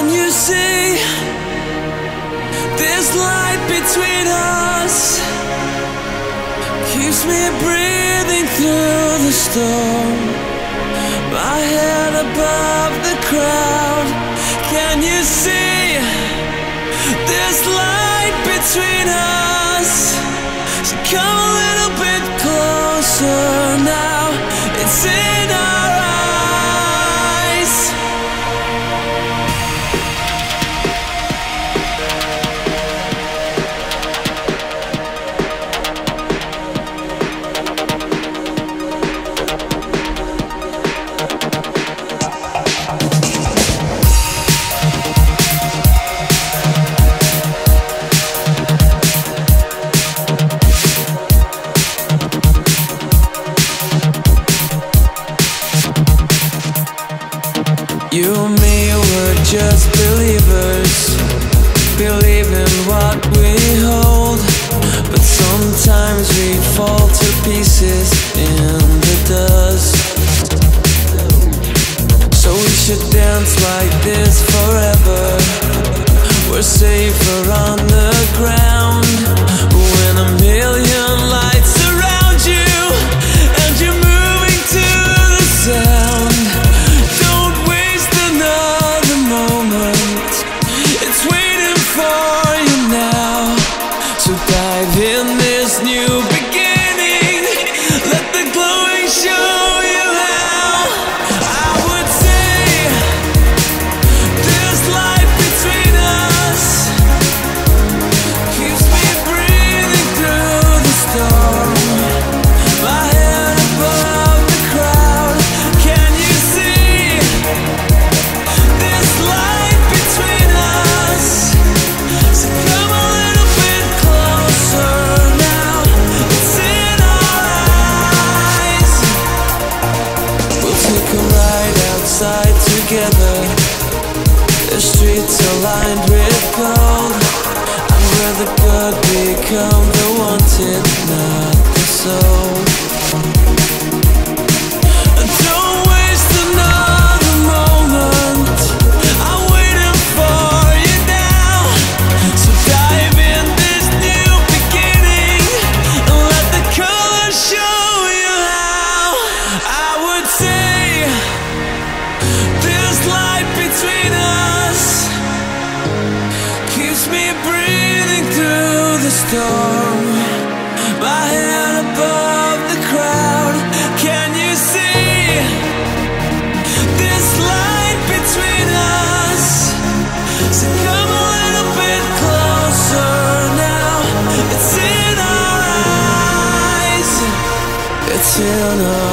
Can you see this light between us? Keeps me breathing through the storm, my head above the crowd. Can you see this light between us? So come a little bit closer now. It's in our eyes. You and me were just believers, believe in what we hold. But sometimes we fall to pieces in the dust. So we should dance like this forever. We're safer on the ground when a million lights surround you and you're moving to the sound. In this new beginning, let the glowing show you how. I would say this light between us keeps me breathing through the storm, my head above the crowd. Can you see this light between us? So come a little bit closer. Together, the streets are lined with gold, and where the good become the wanted, not the soul. And don't waste another moment, I'm waiting for you now. So dive in this new beginning and let the colors show you how. I would say this light between us keeps me breathing through the storm, my head above the crowd. Can you see this light between us? So come a little bit closer now. It's in our eyes. It's in our eyes.